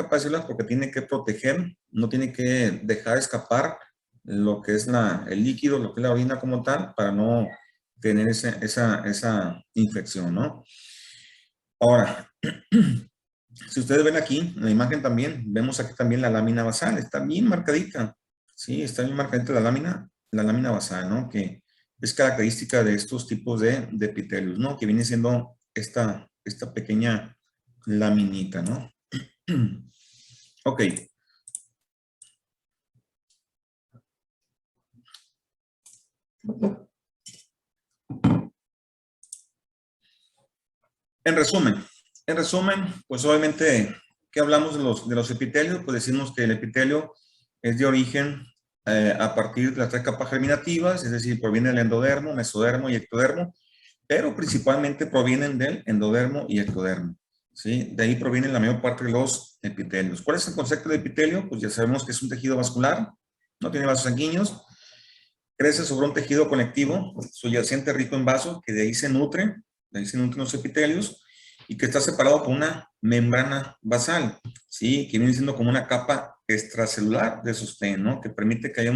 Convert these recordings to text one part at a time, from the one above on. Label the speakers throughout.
Speaker 1: capa de células porque tiene que proteger, no tiene que dejar escapar lo que es el líquido, lo que es la orina como tal, para no tener esa infección, ¿no? Ahora, si ustedes ven aquí, en la imagen también, vemos aquí también la lámina basal, está bien marcadita, ¿sí? Está bien marcadita la lámina basal, ¿no? Que es característica de estos tipos de epitelios, ¿no? Que viene siendo esta pequeña laminita, ¿no? Ok. En resumen, pues obviamente, ¿qué hablamos de los epitelios? Pues decimos que el epitelio es de origen a partir de las tres capas germinativas, es decir, proviene del endodermo, mesodermo y ectodermo, pero principalmente provienen del endodermo y ectodermo, ¿sí? De ahí provienen la mayor parte de los epitelios. ¿Cuál es el concepto de epitelio? Pues ya sabemos que es un tejido vascular, no tiene vasos sanguíneos, crece sobre un tejido conectivo subyacente rico en vasos, que de ahí se nutren los epitelios, y que está separado por una membrana basal, ¿sí? Que viene siendo como una capa extracelular de sostén, ¿no? Que permite que haya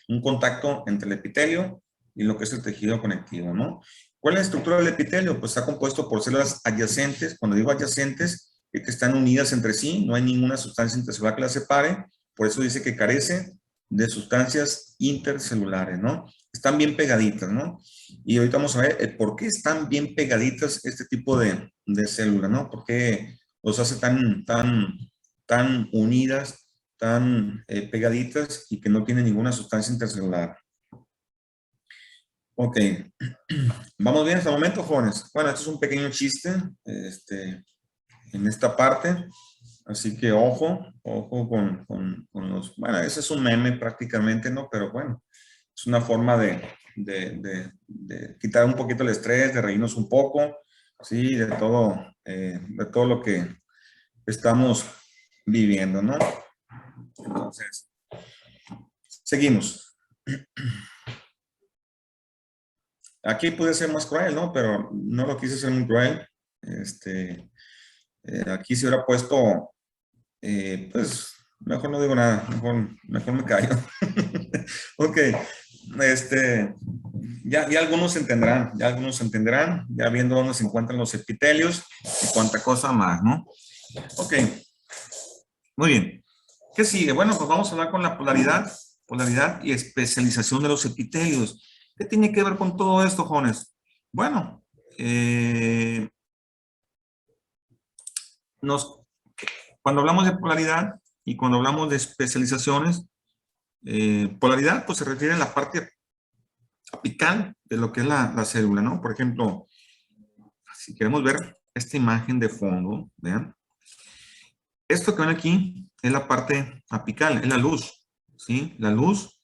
Speaker 1: un contacto entre el epitelio y lo que es el tejido conectivo, ¿no? ¿Cuál es la estructura del epitelio? Pues está compuesto por células adyacentes. Cuando digo adyacentes, es que están unidas entre sí, no hay ninguna sustancia intercelular que las separe, por eso dice que carece de sustancias intercelulares, ¿no? Están bien pegaditas, ¿no? Y ahorita vamos a ver por qué están bien pegaditas este tipo de células, ¿no? ¿Por qué los hace tan unidas, tan pegaditas y que no tienen ninguna sustancia intercelular? Ok. ¿Vamos bien hasta el momento, jóvenes? Bueno, esto es un pequeño chiste en esta parte. Así que ojo con los... Bueno, ese es un meme prácticamente, ¿no? Pero bueno, es una forma de quitar un poquito el estrés, de reírnos un poco, ¿sí? De todo lo que estamos viviendo, ¿no? Entonces, seguimos. Aquí puede ser más cruel, ¿no? Pero no lo quise ser muy cruel. Aquí se hubiera puesto, pues, mejor no digo nada, mejor me callo. Ok, ya algunos entenderán, ya viendo dónde se encuentran los epitelios y cuánta cosa más, ¿no? Ok, muy bien. ¿Qué sigue? Bueno, pues vamos a hablar con la polaridad y especialización de los epitelios. ¿Qué tiene que ver con todo esto, jóvenes? Bueno, cuando hablamos de polaridad y cuando hablamos de especializaciones, polaridad pues se refiere a la parte apical de lo que es la célula, ¿no? Por ejemplo, si queremos ver esta imagen de fondo, vean, esto que ven aquí es la parte apical, es la luz, ¿sí? La luz,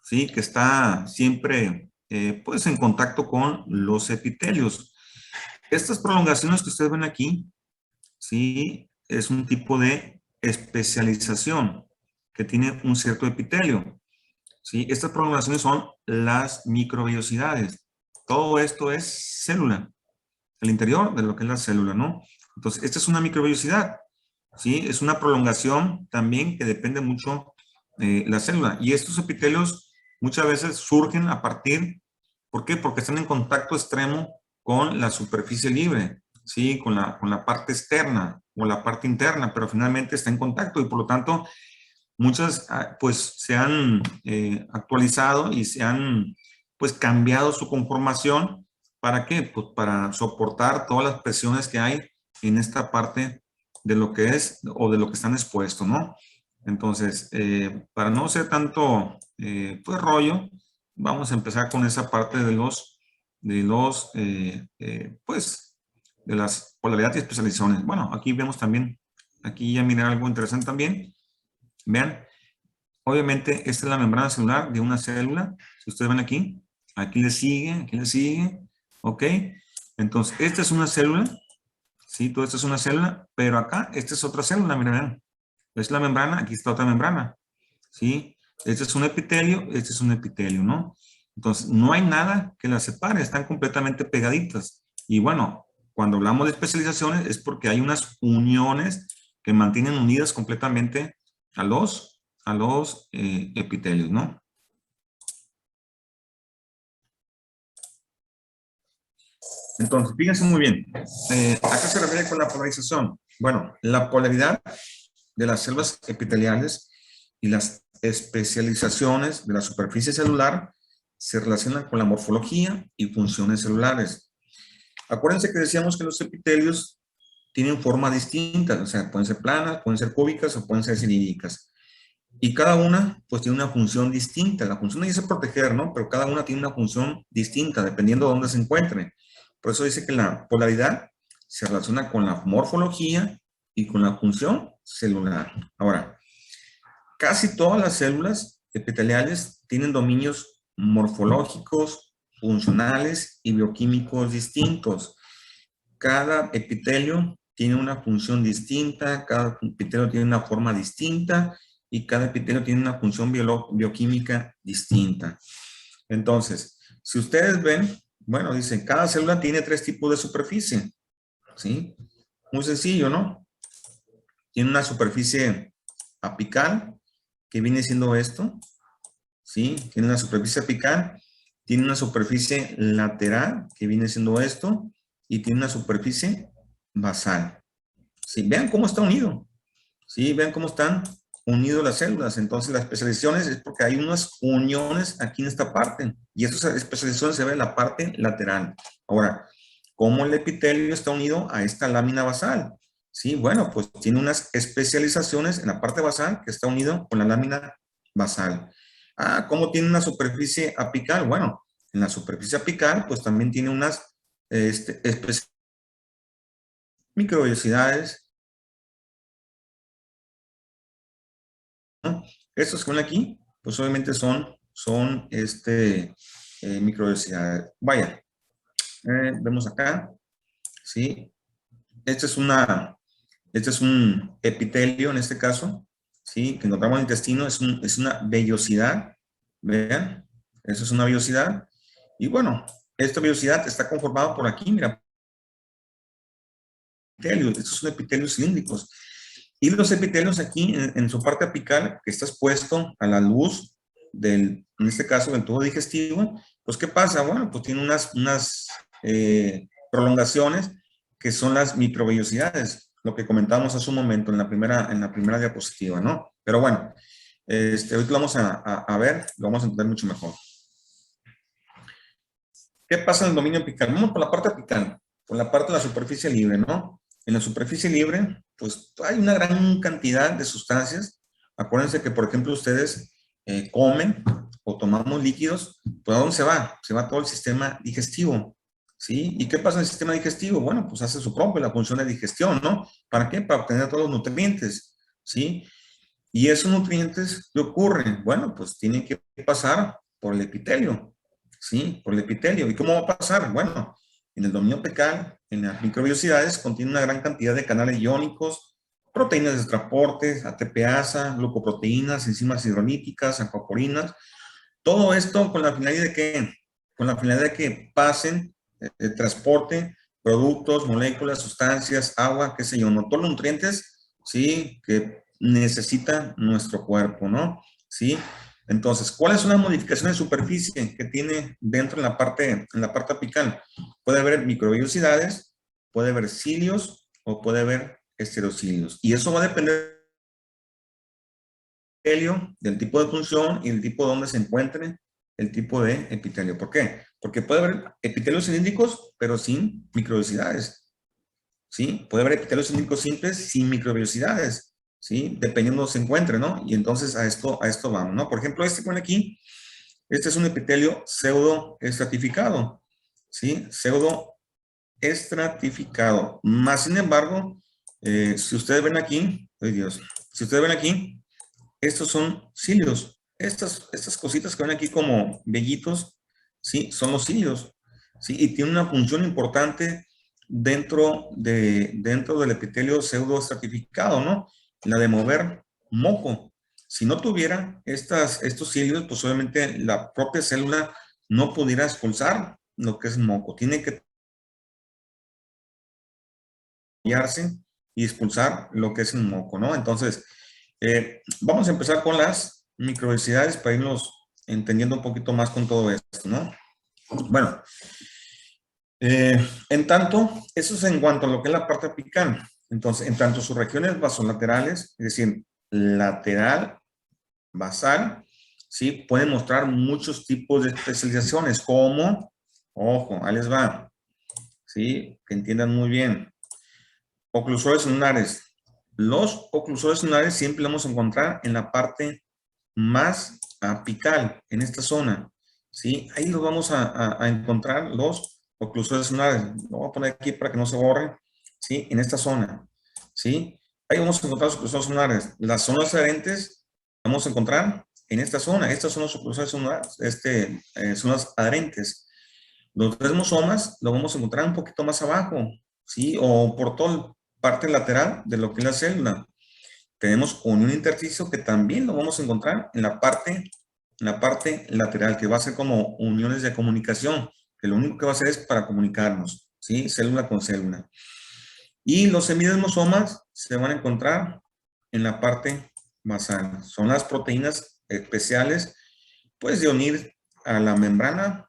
Speaker 1: ¿sí? Que está siempre, pues, en contacto con los epitelios. Estas prolongaciones que ustedes ven aquí, ¿sí? Es un tipo de especialización que tiene un cierto epitelio, ¿sí? Estas prolongaciones son las microvellosidades. Todo esto es célula, el interior de lo que es la célula, ¿no? Entonces, esta es una microvellosidad, ¿sí? Es una prolongación también que depende mucho de la célula. Y estos epitelios muchas veces surgen a partir, ¿por qué? Porque están en contacto extremo con la superficie libre, ¿sí? Con la parte externa o la parte interna, pero finalmente está en contacto y por lo tanto muchas pues se han actualizado y se han pues cambiado su conformación. ¿Para qué? Pues para soportar todas las presiones que hay en esta parte de lo que es o de lo que están expuestos, ¿no? Entonces, para no ser tanto pues rollo, vamos a empezar con esa parte pues, de las polaridades y especializaciones. Bueno, aquí vemos también, aquí ya miren algo interesante también. Vean, obviamente esta es la membrana celular de una célula. Si ustedes ven aquí le sigue, ¿ok? Entonces, esta es una célula, ¿sí? Todo esto es una célula, pero acá, esta es otra célula, miren, vean. Es la membrana, aquí está otra membrana, ¿sí? Este es un epitelio, ¿no? Entonces, no hay nada que las separe, están completamente pegaditas. Y bueno, cuando hablamos de especializaciones es porque hay unas uniones que mantienen unidas completamente a los epitelios, ¿no? Entonces, fíjense muy bien. ¿A qué se refiere con la polarización? Bueno, la polaridad de las células epiteliales y las especializaciones de la superficie celular se relacionan con la morfología y funciones celulares. Acuérdense que decíamos que los epitelios tienen forma distinta, o sea, pueden ser planas, pueden ser cúbicas o pueden ser cilíndricas. Y cada una, pues, tiene una función distinta. La función dice proteger, ¿no? Pero cada una tiene una función distinta, dependiendo de dónde se encuentre. Por eso dice que la polaridad se relaciona con la morfología y con la función celular. Ahora, casi todas las células epiteliales tienen dominios morfológicos, funcionales y bioquímicos distintos. Cada epitelio tiene una función distinta, cada epitelio tiene una forma distinta y cada epitelio tiene una función bioquímica distinta. Entonces, si ustedes ven, bueno, dicen, cada célula tiene 3 tipos de superficie, ¿sí? Muy sencillo, ¿no? Tiene una superficie apical, que viene siendo esto, ¿sí? Tiene una superficie apical, tiene una superficie lateral, que viene siendo esto, y tiene una superficie basal. ¿Sí? Vean cómo está unido, ¿sí? Vean cómo están unidas las células. Entonces, las especializaciones es porque hay unas uniones aquí en esta parte, y estas especializaciones se ven en la parte lateral. Ahora, ¿cómo el epitelio está unido a esta lámina basal? Sí, bueno, pues tiene unas especializaciones en la parte basal que está unido con la lámina basal. Ah, ¿cómo tiene una superficie apical? Bueno, en la superficie apical, pues también tiene unas microvellosidades, ¿no? Estos que ven aquí, pues obviamente son microvellosidades. Vaya, vemos acá, ¿sí? Este es un epitelio en este caso, ¿sí? Que encontramos en el intestino, es una vellosidad, vean, eso es una vellosidad. Y bueno, esta vellosidad está conformada por aquí, mira, epitelios, estos son epitelios cilíndricos. Y los epitelios aquí, en su parte apical, que está expuesto a la luz en este caso, del tubo digestivo, pues, ¿qué pasa? Bueno, pues tiene unas prolongaciones que son las microvellosidades, lo que comentábamos hace un momento en la primera diapositiva, ¿no? Pero bueno, ahorita lo vamos a ver, lo vamos a entender mucho mejor. ¿Qué pasa en el dominio apical? Vamos por la parte apical, por la parte de la superficie libre, ¿no? En la superficie libre, pues hay una gran cantidad de sustancias. Acuérdense que, por ejemplo, ustedes comen o tomamos líquidos, pues ¿a dónde se va? Se va todo el sistema digestivo, ¿sí? ¿Y qué pasa en el sistema digestivo? Bueno, pues hace su propia la función de digestión, ¿no? ¿Para qué? Para obtener todos los nutrientes, ¿sí? ¿Y esos nutrientes qué ocurren? Bueno, pues tienen que pasar por el epitelio, ¿sí? Por el epitelio. ¿Y cómo va a pasar? Bueno, en el dominio apical, en las microvellosidades, contiene una gran cantidad de canales iónicos, proteínas de transporte, ATPasa, glucoproteínas, enzimas hidrolíticas, acuaporinas. Todo esto con la finalidad de que, con la finalidad de que pasen el transporte, productos, moléculas, sustancias, agua, qué sé yo, no todos los nutrientes, ¿sí? Que necesita nuestro cuerpo, ¿no? ¿Sí? Entonces, ¿cuáles son las modificaciones de superficie que tiene dentro en la parte apical? Puede haber microvellosidades, puede haber cilios o puede haber esterocilios. Y eso va a depender del tipo de función y el tipo de donde se encuentre el tipo de epitelio. ¿Por qué? Porque puede haber epitelios cilíndricos, pero sin microvellosidades, ¿sí? Puede haber epitelios cilíndricos simples sin microvellosidades, ¿sí? Dependiendo de donde se encuentre, ¿no? Y entonces a esto vamos, ¿no? Por ejemplo, este que pone aquí, este es un epitelio pseudoestratificado, ¿sí? Pseudoestratificado. Más sin embargo, si ustedes ven aquí, ¡ay Dios! Si ustedes ven aquí, estos son cilios. Estas cositas que ven aquí como vellitos, ¿sí? Son los cilios, ¿sí? Y tienen una función importante dentro del epitelio pseudoestratificado, ¿no? La de mover moco. Si no tuviera estos cilios, pues obviamente la propia célula no pudiera expulsar lo que es moco. Tiene que tallarse y expulsar lo que es el moco, ¿no? Entonces, vamos a empezar con las microvellosidades para irnos entendiendo un poquito más con todo esto, ¿no? Bueno, en tanto, eso es en cuanto a lo que es la parte apical. Entonces, en tanto sus regiones vasolaterales, es decir, lateral, basal, ¿sí? Pueden mostrar muchos tipos de especializaciones, como, ojo, ahí les va, ¿sí? Que entiendan muy bien. Oclusores lunares. Los oclusores lunares siempre los vamos a encontrar en la parte más apical, en esta zona, ¿sí? Ahí los vamos a encontrar, los oclusores lunares. Lo voy a poner aquí para que no se borre, ¿sí? En esta zona, ¿sí? Ahí vamos a encontrar los oclusores lunares. Las zonas adherentes vamos a encontrar en esta zona. Estas son los oclusores lunares, zonas adherentes. Los desmosomas los vamos a encontrar un poquito más abajo, ¿sí? O por toda parte lateral de lo que es la célula. Tenemos unión intersticio que también lo vamos a encontrar en la parte lateral, que va a ser como uniones de comunicación, que lo único que va a hacer es para comunicarnos, ¿sí? Célula con célula. Y los semidesmosomas se van a encontrar en la parte basal. Son las proteínas especiales, pues, de unir a la membrana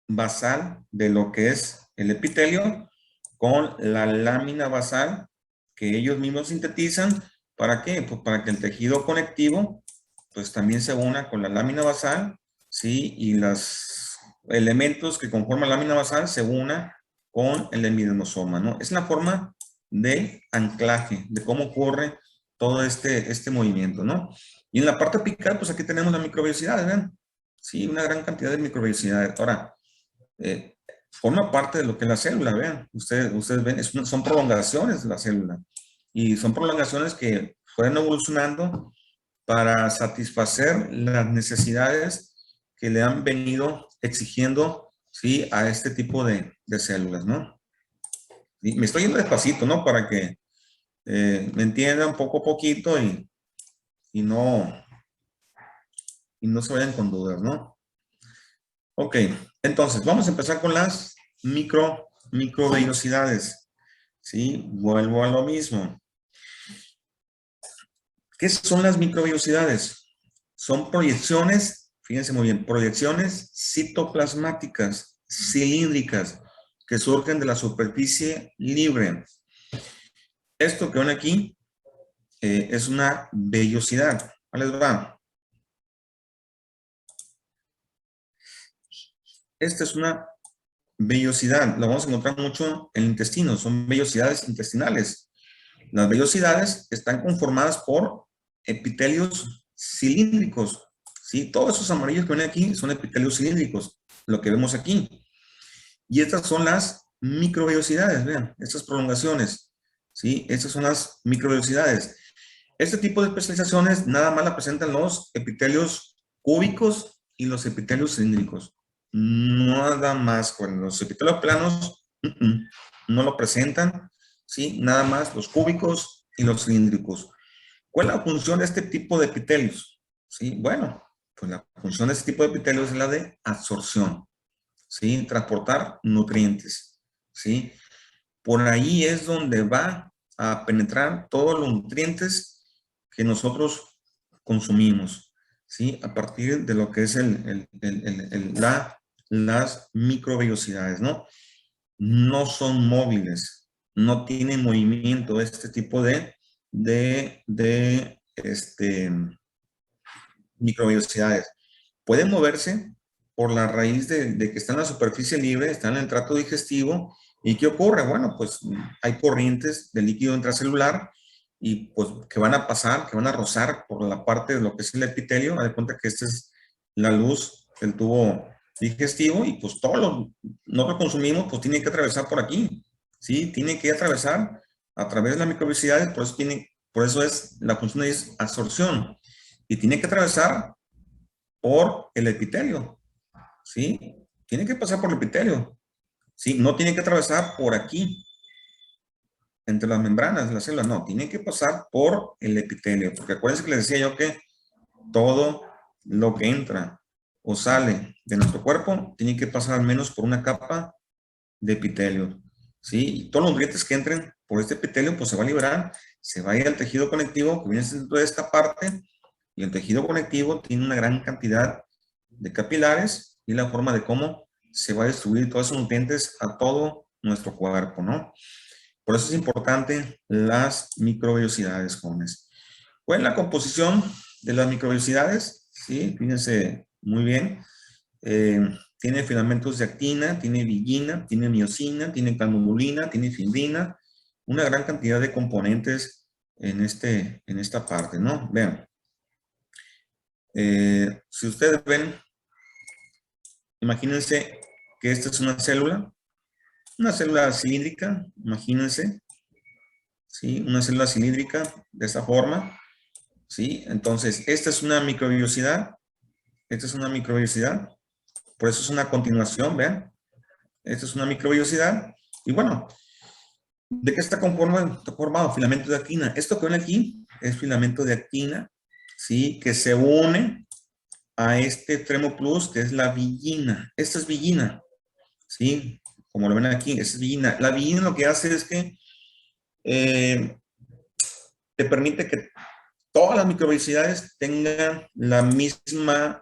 Speaker 1: basal de lo que es el epitelio con la lámina basal que ellos mismos sintetizan. ¿Para qué? Pues para que el tejido conectivo pues también se una con la lámina basal, ¿sí? Y los elementos que conforman la lámina basal se una con el hemidesmosoma, ¿no? Es la forma de anclaje, de cómo ocurre todo este movimiento, ¿no? Y en la parte apical, pues aquí tenemos las microvellosidades, ¿ven? Sí, una gran cantidad de microvellosidades. Ahora, forma parte de lo que es la célula, vean. Ustedes ven, son prolongaciones de la célula. Y son prolongaciones que fueron evolucionando para satisfacer las necesidades que le han venido exigiendo, ¿sí? A este tipo de células, ¿no? Y me estoy yendo despacito, ¿no? Para que me entiendan poco a poquito y no se vayan con dudas, ¿no? Ok, entonces vamos a empezar con las microvellosidades, ¿sí? Vuelvo a lo mismo. ¿Qué son las microvellosidades? Son proyecciones, fíjense muy bien, proyecciones citoplasmáticas cilíndricas que surgen de la superficie libre. Esto que ven aquí es una vellosidad. Ahí les va. Esta es una vellosidad. La vamos a encontrar mucho en el intestino. Son vellosidades intestinales. Las vellosidades están conformadas por epitelios cilíndricos, ¿sí? Todos esos amarillos que ven aquí son epitelios cilíndricos, lo que vemos aquí. Y estas son las microvellosidades, vean, estas prolongaciones, ¿sí? Estas son las microvellosidades. Este tipo de especializaciones nada más la presentan los epitelios cúbicos y los epitelios cilíndricos. Nada más con los epitelios planos, no lo presentan, ¿sí? Nada más los cúbicos y los cilíndricos. ¿Cuál es la función de este tipo de epitelios? ¿Sí? Bueno, pues la función de este tipo de epitelios es la de absorción, ¿sí? Transportar nutrientes, ¿sí? Por ahí es donde va a penetrar todos los nutrientes que nosotros consumimos, ¿sí? A partir de lo que es las microvellosidades, ¿no? No son móviles, no tienen movimiento este tipo de microvellosidades. Pueden moverse por la raíz de que está en la superficie libre, está en el tracto digestivo. ¿Y qué ocurre? Bueno, pues hay corrientes de líquido intracelular y pues que van a pasar, que van a rozar por la parte de lo que es el epitelio. Haz de cuenta que esta es la luz del tubo digestivo y pues todo lo nosotros consumimos pues tiene que atravesar por aquí, ¿sí? Tiene que atravesar a través de las microvellosidades, por eso es la función es absorción y tiene que atravesar por el epitelio, ¿sí? Tiene que pasar por el epitelio, ¿sí? No tiene que atravesar por aquí, entre las membranas de la célula, no, tiene que pasar por el epitelio, porque acuérdense que les decía yo que todo lo que entra o sale de nuestro cuerpo tiene que pasar al menos por una capa de epitelio, ¿sí? Y todos los nutrientes que entren por este epitelio, pues se va a liberar, se va a ir al tejido conectivo, que viene siendo de esta parte, y el tejido conectivo tiene una gran cantidad de capilares y la forma de cómo se va a distribuir todos esos nutrientes a todo nuestro cuerpo, ¿no? Por eso es importante las microvellosidades, jóvenes. ¿Cuál es la composición de las microvellosidades? Sí, fíjense muy bien. Tiene filamentos de actina, tiene vigina, tiene miosina, tiene calmodulina, tiene fibrina, una gran cantidad de componentes en esta parte, ¿no? Vean. Si ustedes ven, imagínense que esta es una célula cilíndrica, imagínense, ¿sí? Una célula cilíndrica de esta forma, ¿sí? Entonces, esta es una microvellosidad, por eso es una continuación, vean, esta es una microvellosidad, y bueno, ¿de qué está conformado? Está formado filamento de actina. Esto que ven aquí es filamento de actina, ¿sí? Que se une a este extremo plus, que es la vigina. Esta es vigina, ¿sí? Como lo ven aquí, esta es vigina. La vigina lo que hace es que te permite que todas las microvellosidades tengan la misma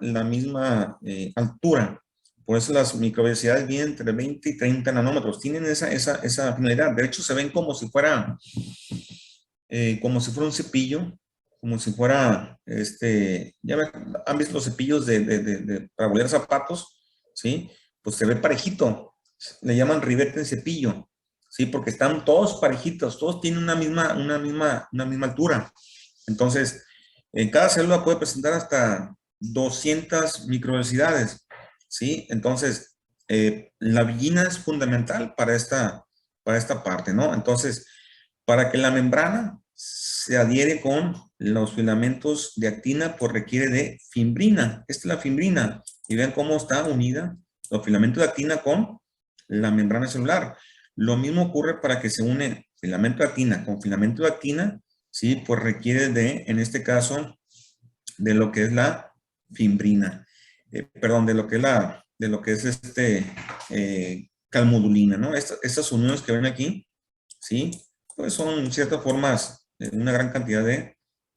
Speaker 1: altura. Por eso las microvellosidades vienen entre 20 y 30 nanómetros. Tienen esa finalidad. De hecho, se ven como si fuera un cepillo, como si fuera, ya han visto los cepillos para bolear zapatos, ¿sí? Pues se ve parejito. Le llaman ribete en cepillo, ¿sí? Porque están todos parejitos, todos tienen una misma altura. Entonces, en cada célula puede presentar hasta 200 microvellosidades, ¿sí? Entonces, la vigina es fundamental para esta parte, ¿no? Entonces, para que la membrana se adhiere con los filamentos de actina, pues requiere de fimbrina. Esta es la fimbrina. Y vean cómo está unida los filamentos de actina con la membrana celular. Lo mismo ocurre para que se une filamento de actina con filamento de actina, ¿sí? Pues requiere en este caso, de lo que es la fimbrina. Perdón, de lo que es calmodulina, ¿no? Estas uniones que ven aquí, ¿sí? Pues son ciertas formas, una gran cantidad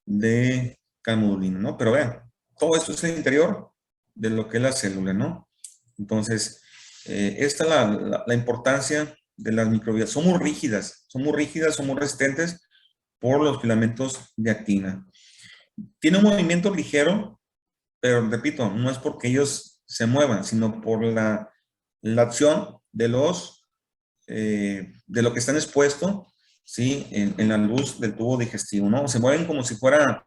Speaker 1: de calmodulina, ¿no? Pero vean, todo esto es el interior de lo que es la célula, ¿no? Entonces, esta es la importancia de las microvías. Son muy rígidas, son muy resistentes por los filamentos de actina. Tiene un movimiento ligero, pero repito, no es porque ellos se muevan, sino por la acción de lo que están expuestos, ¿sí? En la luz del tubo digestivo, ¿no? Se mueven como si fuera,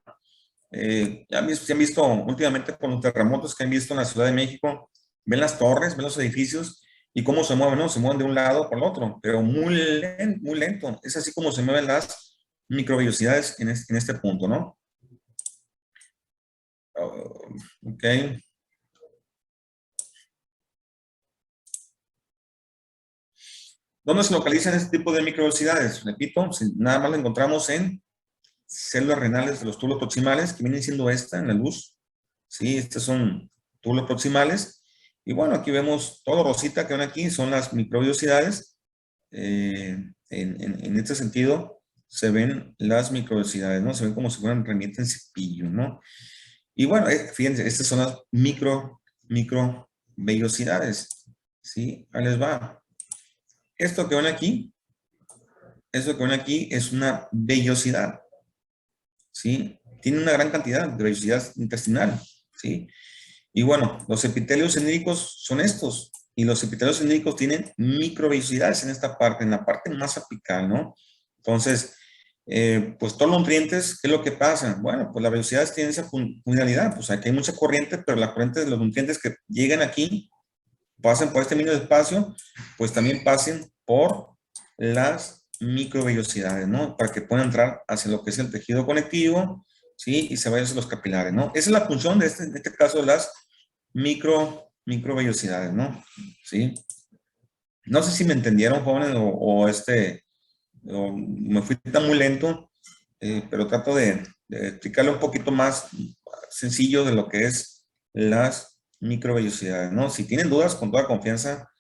Speaker 1: ya han visto últimamente con los terremotos que han visto en la Ciudad de México, ven las torres, ven los edificios y cómo se mueven, ¿no? Se mueven de un lado para el otro, pero muy lento, muy lento. Es así como se mueven las microvellosidades en este punto, ¿no? Ok. ¿Dónde se localizan este tipo de microvellosidades? Repito, nada más lo encontramos en células renales de los túbulos proximales, que vienen siendo esta en la luz. Sí, estos son túbulos proximales. Y bueno, aquí vemos todo rosita que ven aquí, son las microvellosidades. En este sentido, se ven las microvellosidades, ¿no? Se ven como si fueran remientes en cepillo, ¿no? Y bueno, fíjense, estas son las microvellosidades, ¿sí? Ahí les va. Esto que ven aquí es una vellosidad, ¿sí? Tiene una gran cantidad de vellosidad intestinal, ¿sí? Y bueno, los epitelios cilíndricos son estos, y los epitelios cilíndricos tienen microvellosidades en esta parte, en la parte más apical, ¿no? Entonces, pues todos los nutrientes, ¿qué es lo que pasa? Bueno, pues la vellosidad tiene esa funcionalidad, pues aquí hay mucha corriente, pero la corriente de los nutrientes que llegan aquí, pasen por este mínimo espacio, pues también pasen por las microvellosidades, ¿no? Para que puedan entrar hacia lo que es el tejido conectivo, ¿sí? Y se vayan hacia los capilares, ¿no? Esa es la función en este caso de las microvellosidades, ¿no? ¿Sí? No sé si me entendieron, jóvenes, o me fui tan muy lento, pero trato de explicarle un poquito más sencillo de lo que es las microvellosidades, ¿no? Si tienen dudas, con toda confianza,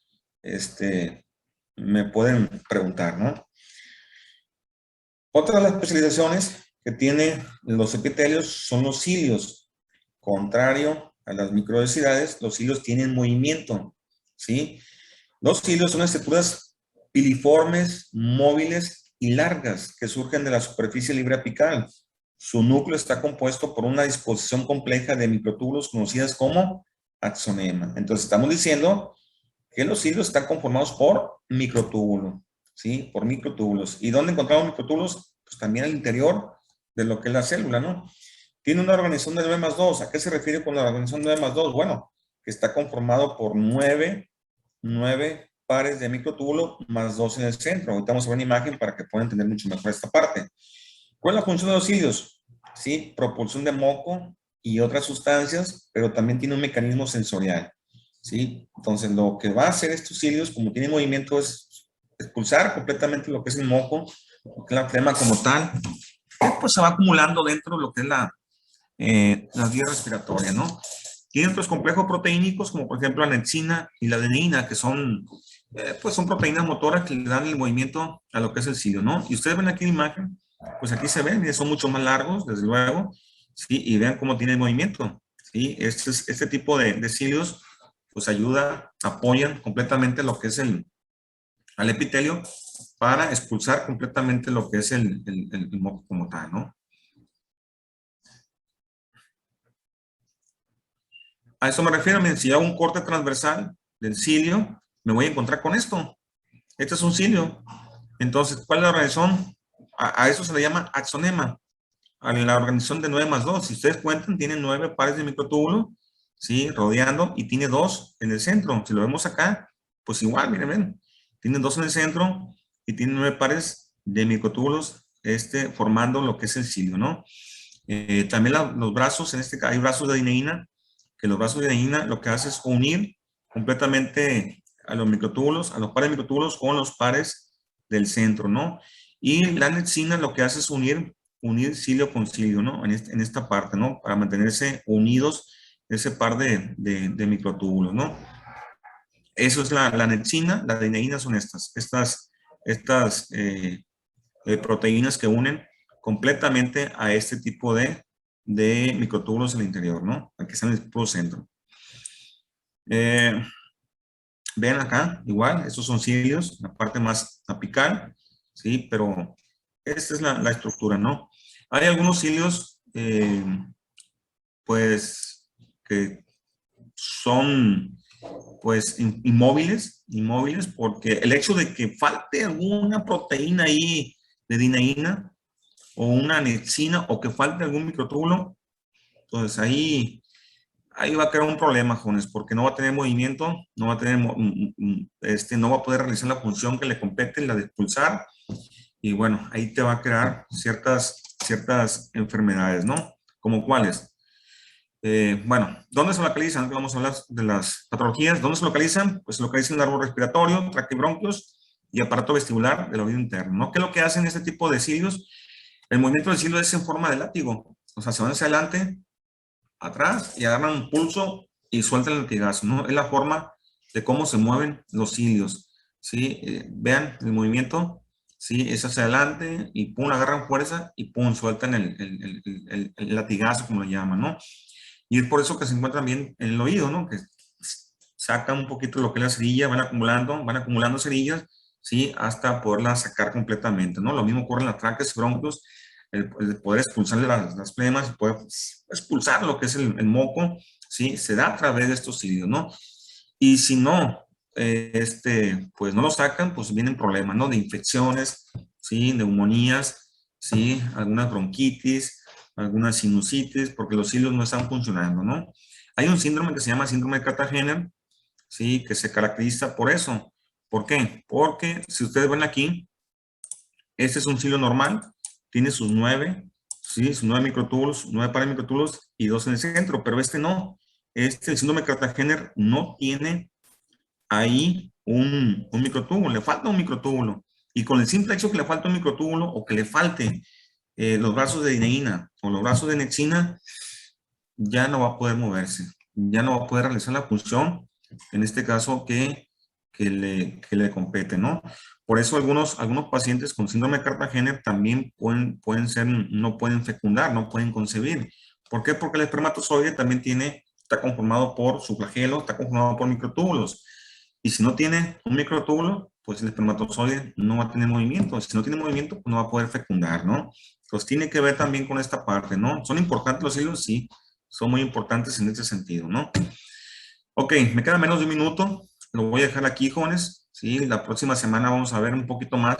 Speaker 1: me pueden preguntar, ¿no? Otra de las especializaciones que tienen los epitelios son los cilios. Contrario a las microvelocidades, los cilios tienen movimiento, ¿sí? Los cilios son estructuras piliformes, móviles y largas que surgen de la superficie libre apical. Su núcleo está compuesto por una disposición compleja de microtúbulos conocidas como axonema. Entonces, estamos diciendo que los cilios están conformados por microtúbulos, ¿sí? Por microtúbulos. ¿Y dónde encontramos microtúbulos? Pues también al interior de lo que es la célula, ¿no? Tiene una organización de 9 más 2. ¿A qué se refiere con la organización de 9 más 2? Bueno, que está conformado por 9 pares de microtúbulo más 2 en el centro. Ahorita vamos a ver una imagen para que puedan entender mucho mejor esta parte. ¿Cuál es la función de los cilios? Sí, propulsión de moco y otras sustancias, pero también tiene un mecanismo sensorial. ¿Sí? Entonces, lo que va a hacer estos cilios, como tiene movimiento, es expulsar completamente lo que es el moco, lo que es la flema como tal, pues se va acumulando dentro de lo que es la vía respiratoria, ¿no? Tiene otros complejos proteínicos, como por ejemplo la nexina y la adenina, que son, pues son proteínas motoras que le dan el movimiento a lo que es el cilio, ¿no? Y ustedes ven aquí la imagen, pues aquí se ven, son mucho más largos, desde luego, ¿sí? Y vean cómo tiene el movimiento, ¿sí? Este tipo de cilios, pues ayuda, apoyan completamente lo que es al epitelio para expulsar completamente lo que es el moco como tal, ¿no? A eso me refiero, miren, si hago un corte transversal del cilio, me voy a encontrar con esto. Este es un cilio. Entonces, ¿cuál es la organización? A eso se le llama axonema, a la organización de 9 más 2. Si ustedes cuentan, tiene 9 pares de microtúbulo, ¿sí? Rodeando, y tiene 2 en el centro. Si lo vemos acá, pues igual, miren, ven. Tiene 2 en el centro y tiene 9 pares de microtúbulos formando lo que es el cilio, ¿no? También los brazos, en este caso hay brazos de adeneína, que los brazos de adeneína lo que hace es unir completamente a los microtúbulos, a los pares de microtúbulos con los pares del centro, ¿no? Y la nexina lo que hace es unir cilio con cilio, ¿no? En esta parte, ¿no? Para mantenerse unidos ese par de microtúbulos, ¿no? Eso es la nexina, la adeneína son estas proteínas que unen completamente a este tipo de microtúbulos en el interior, ¿no? Aquí están en el puro centro. Vean acá, igual, estos son cilios, la parte más apical, ¿sí? Pero esta es la estructura, ¿no? Hay algunos cilios, pues, que son, pues, inmóviles, porque el hecho de que falte alguna proteína ahí de dineína, o una nexina, o que falte algún microtúbulo, entonces ahí va a crear un problema, jóvenes, porque no va a tener movimiento, no va a tener, no va a poder realizar la función que le compete, la de expulsar, y bueno, ahí te va a crear ciertas enfermedades, ¿no? ¿Como cuáles? Bueno, ¿dónde se localizan? Vamos a hablar de las patologías. ¿Dónde se localizan? Pues se localizan en el árbol respiratorio, tracto y bronquios y aparato vestibular del oído interno, ¿no? ¿Qué es lo que hacen este tipo de cilios? El movimiento del cilio es en forma de látigo, o sea, se van hacia adelante, atrás, y agarran un pulso y sueltan el latigazo, ¿no? Es la forma de cómo se mueven los cilios, ¿sí? Vean el movimiento, ¿sí? Es hacia adelante y pum, agarran fuerza y pum, sueltan el latigazo, como lo llaman, ¿no? Y es por eso que se encuentran bien en el oído, ¿no? Que sacan un poquito lo que es la cerilla, van acumulando cerillas, ¿sí? Hasta poderla sacar completamente, ¿no? Lo mismo ocurre en las tráqueas y bronquios, el poder expulsarle las flemas, y poder expulsar lo que es el moco, ¿sí? Se da a través de estos cilios, ¿no? Y si no, pues no lo sacan, pues vienen problemas, ¿no? De infecciones, ¿sí? Neumonías, ¿sí? Algunas bronquitis, algunas sinusitis, porque los cilios no están funcionando, ¿no? Hay un síndrome que se llama síndrome de Cartagena, ¿sí? Que se caracteriza por eso. ¿Por qué? Porque si ustedes ven aquí, este es un cilio normal, tiene sus 9, ¿sí? Sus 9 microtúbulos, 9 pares de microtúbulos y 2 en el centro, pero este no. El síndrome de Cartagena no tiene ahí un microtúbulo, le falta un microtúbulo. Y con el simple hecho que le falta un microtúbulo o que le falte los brazos de dineína o los brazos de nexina, ya no va a poder moverse, ya no va a poder realizar la función, en este caso, que que le compete, ¿no? Por eso algunos pacientes con síndrome de Cartagena también pueden ser, no pueden fecundar, no pueden concebir. ¿Por qué? Porque el espermatozoide también está conformado por su flagelo, está conformado por microtúbulos. Y si no tiene un microtúbulo, pues el espermatozoide no va a tener movimiento. Si no tiene movimiento, pues no va a poder fecundar, ¿no? Entonces tiene que ver también con esta parte, ¿no? ¿Son importantes los hilos? Sí, son muy importantes en ese sentido, ¿no? Ok, me queda menos de un minuto. Lo voy a dejar aquí, jóvenes. Sí, la próxima semana vamos a ver un poquito más